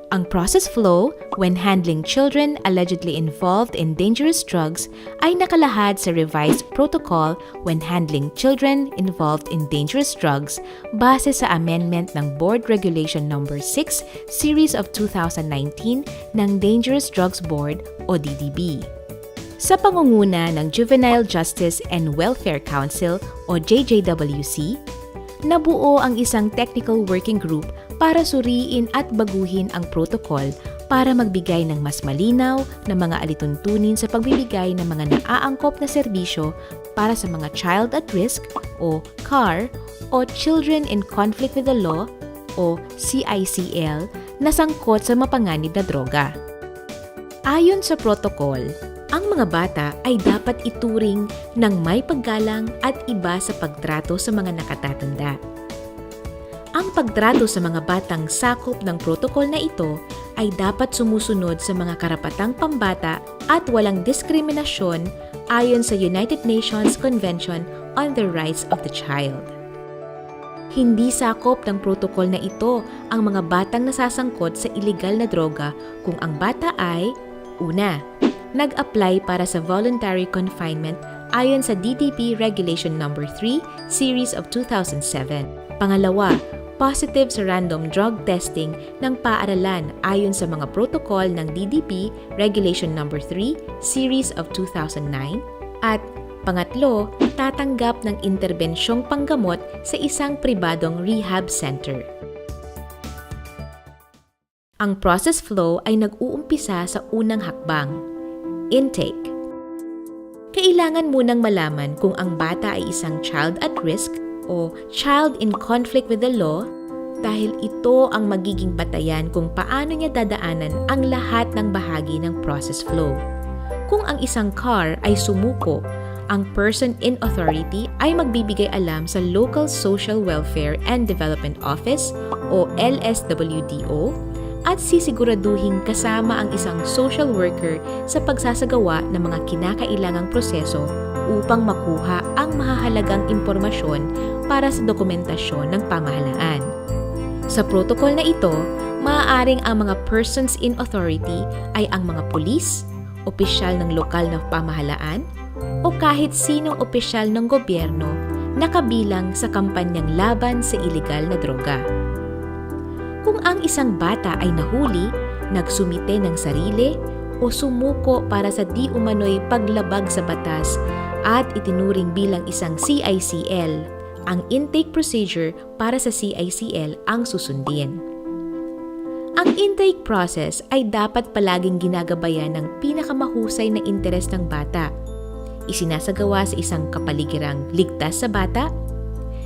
Ang process flow when handling children allegedly involved in dangerous drugs ay nakalahad sa revised protocol when handling children involved in dangerous drugs base sa amendment ng Board Regulation No. 6 Series of 2019 ng Dangerous Drugs Board o DDB. Sa pangunguna ng Juvenile Justice and Welfare Council o JJWC, nabuo ang isang technical working group para suriin at baguhin ang protocol para magbigay ng mas malinaw na mga alituntunin sa pagbibigay ng mga naaangkop na serbisyo para sa mga child at risk o CAR o Children in Conflict with the Law o CICL na sangkot sa mapanganib na droga. Ayon sa protocol, ang mga bata ay dapat ituring ng may paggalang at iba sa pagtrato sa mga nakatatanda. Ang pagtrato sa mga batang sakop ng protokol na ito ay dapat sumusunod sa mga karapatang pambata at walang diskriminasyon ayon sa United Nations Convention on the Rights of the Child. Hindi sakop ng protokol na ito ang mga batang nasasangkot sa iligal na droga kung ang bata ay, una, nag-apply para sa voluntary confinement ayon sa DDP Regulation No. 3 Series of 2007. Pangalawa, positive sa random drug testing ng paaralan ayon sa mga protocol ng DDP Regulation No. 3 Series of 2009 at pangatlo, tatanggap ng interbensyong panggamot sa isang pribadong rehab center. Ang process flow ay nag-uumpisa sa unang hakbang, intake. Kailangan munang malaman kung ang bata ay isang child at risk o child in conflict with the law dahil ito ang magiging batayan kung paano niya dadaanan ang lahat ng bahagi ng process flow. Kung ang isang CAR ay sumuko, ang person in authority ay magbibigay alam sa Local Social Welfare and Development Office o LSWDO at sisiguraduhin kasama ang isang social worker sa pagsasagawa ng mga kinakailangang proseso upang makuha ang mahahalagang impormasyon para sa dokumentasyon ng pamahalaan. Sa protocol na ito, maaaring ang mga persons in authority ay ang mga pulis, opisyal ng lokal na pamahalaan, o kahit sinong opisyal ng gobyerno na kabilang sa kampanyang laban sa iligal na droga. Kung ang isang bata ay nahuli, nagsumite ng sarili, o sumuko para sa di umano'y paglabag sa batas at itinuring bilang isang CICL, ang intake procedure para sa CICL ang susundin. Ang intake process ay dapat palaging ginagabayan ng pinakamahusay na interes ng bata. Isinasagawa sa isang kapaligirang ligtas sa bata,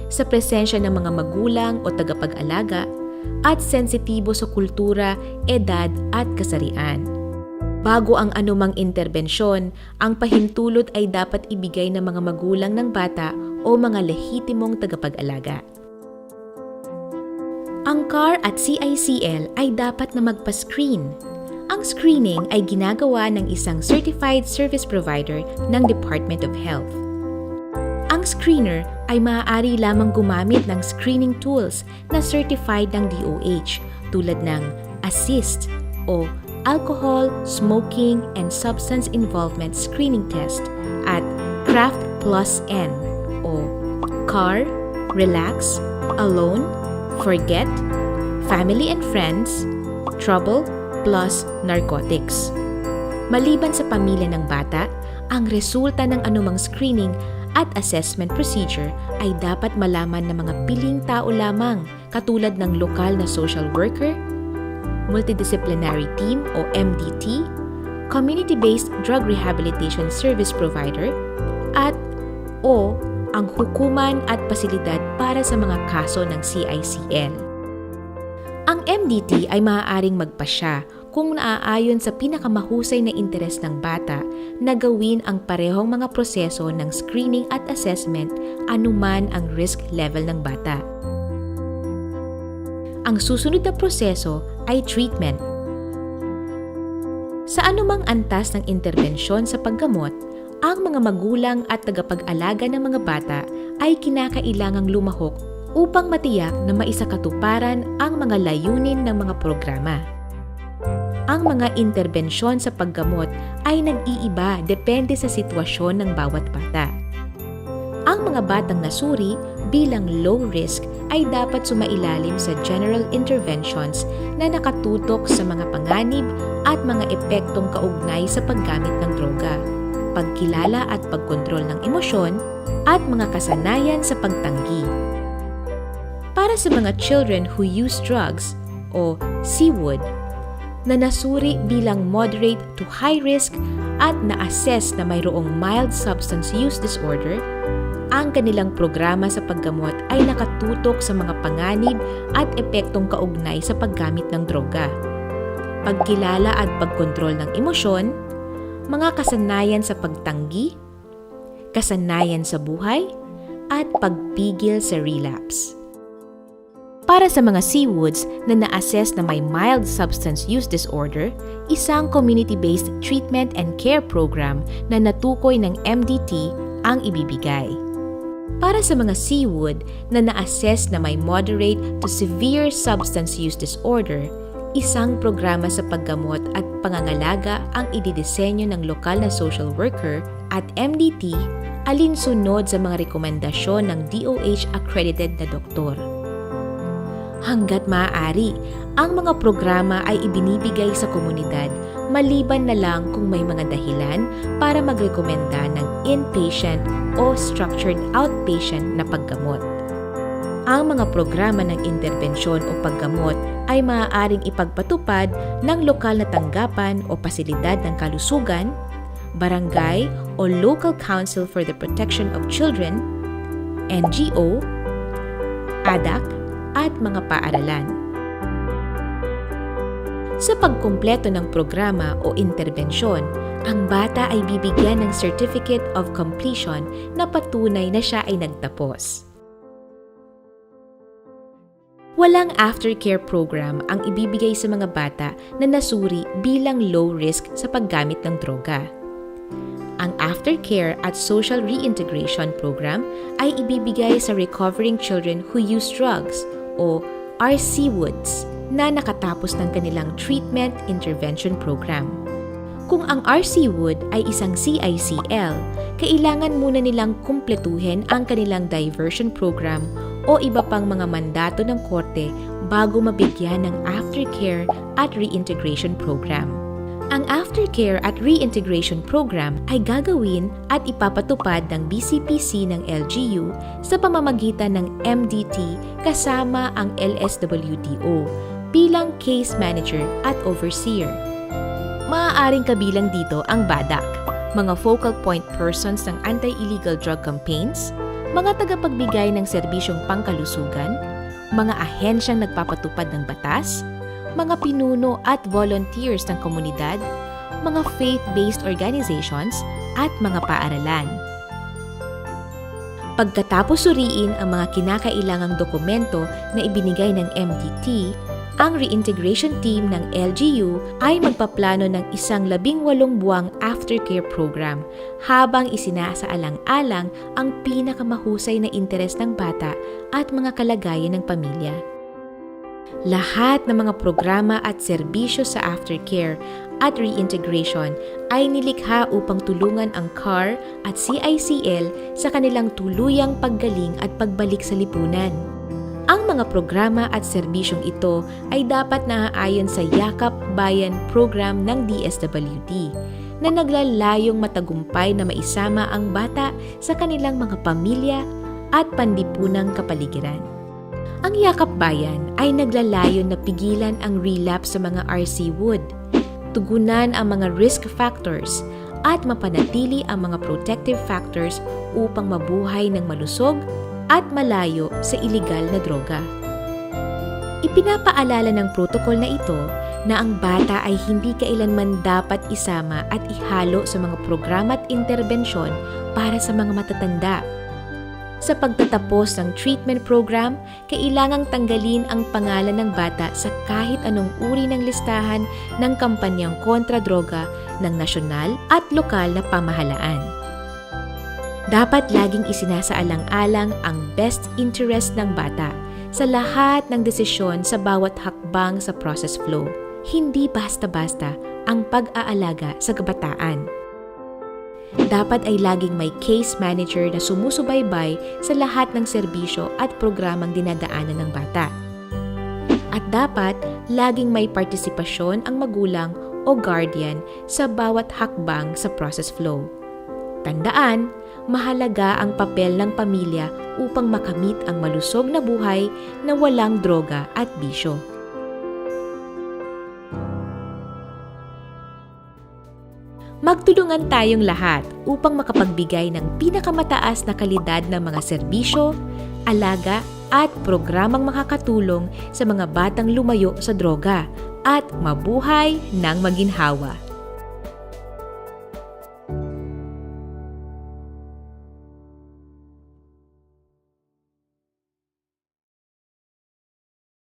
sa presensya ng mga magulang o tagapag-alaga, at sensitibo sa kultura, edad at kasarian. Bago ang anumang interbensyon, ang pahintulot ay dapat ibigay ng mga magulang ng bata o mga lehitimong tagapag-alaga. Ang CAR at CICL ay dapat na magpa-screen. Ang screening ay ginagawa ng isang certified service provider ng Department of Health. Ang screener ay maaari lamang gumamit ng screening tools na certified ng DOH tulad ng ASSIST o Alcohol, Smoking, and Substance Involvement Screening Test at CRAFT Plus N o CAR, Relax, Alone, Forget, Family and Friends, Trouble, plus Narcotics. Maliban sa pamilya ng bata, ang resulta ng anumang screening at assessment procedure ay dapat malaman ng mga piling tao lamang katulad ng lokal na social worker, multidisciplinary team o MDT, community-based drug rehabilitation service provider, at o ang hukuman at pasilidad para sa mga kaso ng CICL. Ang MDT ay maaaring magpasya kung naaayon sa pinakamahusay na interes ng bata na gawin ang parehong mga proseso ng screening at assessment anuman ang risk level ng bata. Ang susunod na proseso ay treatment. Sa anumang antas ng interbensyon sa paggamot, ang mga magulang at tagapag-alaga ng mga bata ay kinakailangang lumahok upang matiyak na maisakatuparan ang mga layunin ng mga programa. Ang mga interbensyon sa paggamot ay nag-iiba depende sa sitwasyon ng bawat bata. Ang mga batang nasuri bilang low risk ay dapat sumailalim sa general interventions na nakatutok sa mga panganib at mga epektong kaugnay sa paggamit ng droga, pagkilala at pagkontrol ng emosyon, at mga kasanayan sa pagtanggi. Para sa mga children who use drugs o CWOD, na nasuri bilang moderate to high risk at na-assess na mayroong mild substance use disorder, ang kanilang programa sa paggamot ay nakatutok sa mga panganib at epektong kaugnay sa paggamit ng droga, pagkilala at pagkontrol ng emosyon, mga kasanayan sa pagtanggi, kasanayan sa buhay, at pagpigil sa relapse. Para sa mga CWODs na na-assess na may mild substance use disorder, isang community-based treatment and care program na natukoy ng MDT ang ibibigay. Para sa mga CWOD na na-assess na may moderate to severe substance use disorder, isang programa sa paggamot at pangangalaga ang ididisenyo ng lokal na social worker at MDT alinsunod sa mga rekomendasyon ng DOH-accredited na doktor. Hanggat maaari, ang mga programa ay ibinibigay sa komunidad maliban na lang kung may mga dahilan para magrekomenda ng inpatient o structured outpatient na paggamot. Ang mga programa ng interbensyon o paggamot ay maaaring ipagpatupad ng lokal na tanggapan o pasilidad ng kalusugan, barangay o Local Council for the Protection of Children, NGO, ADAC, at mga paaralan. Sa pagkumpleto ng programa o interbensyon, ang bata ay bibigyan ng Certificate of Completion na patunay na siya ay nagtapos. Walang aftercare program ang ibibigay sa mga bata na nasuri bilang low risk sa paggamit ng droga. Ang aftercare at social reintegration program ay ibibigay sa recovering children who use drugs o RCWODs na nakatapos ng kanilang treatment intervention program. Kung ang RCWOD ay isang CICL, kailangan muna nilang kumpletuhin ang kanilang diversion program o iba pang mga mandato ng korte bago mabigyan ng aftercare at reintegration program. Ang aftercare at reintegration program ay gagawin at ipapatupad ng BCPC ng LGU sa pamamagitan ng MDT kasama ang LSWDO bilang case manager at overseer. Maaaring kabilang dito ang BADAC, mga focal point persons ng anti-illegal drug campaigns, mga tagapagbigay ng serbisyong pangkalusugan, mga ahensyang nagpapatupad ng batas, mga pinuno at volunteers ng komunidad, mga faith-based organizations, at mga paaralan. Pagkatapos suriin ang mga kinakailangang dokumento na ibinigay ng MDT, ang reintegration team ng LGU ay magpaplano ng isang 18 buwang aftercare program habang isinasaalang-alang ang pinakamahusay na interes ng bata at mga kalagayan ng pamilya. Lahat ng mga programa at serbisyo sa aftercare at reintegration ay nilikha upang tulungan ang CAR at CICL sa kanilang tuluyang paggaling at pagbalik sa lipunan. Ang mga programa at serbisyong ito ay dapat naaayon sa Yakap Bayan program ng DSWD na naglalayong matagumpay na maisama ang bata sa kanilang mga pamilya at panlipunang kapaligiran. Ang Yakap Bayan ay naglalayon na pigilan ang relapse sa mga RCWOD, tugunan ang mga risk factors, at mapanatili ang mga protective factors upang mabuhay ng malusog at malayo sa iligal na droga. Ipinapaalala ng protocol na ito na ang bata ay hindi kailanman dapat isama at ihalo sa mga programa at interbensyon para sa mga matatanda. Sa pagtatapos ng treatment program, kailangang tanggalin ang pangalan ng bata sa kahit anong uri ng listahan ng kampanyang kontra-droga ng nasyonal at lokal na pamahalaan. Dapat laging isinasaalang-alang ang best interest ng bata sa lahat ng desisyon sa bawat hakbang sa process flow, hindi basta-basta ang pag-aalaga sa kabataan. Dapat ay laging may case manager na sumusubaybay sa lahat ng serbisyo at programang dinadaanan ng bata. At dapat laging may partisipasyon ang magulang o guardian sa bawat hakbang sa process flow. Tandaan, mahalaga ang papel ng pamilya upang makamit ang malusog na buhay na walang droga at bisyo. Magtulungan tayong lahat upang makapagbigay ng pinakamataas na kalidad ng mga serbisyo, alaga at programang makakatulong sa mga batang lumayo sa droga at mabuhay ng maginhawa.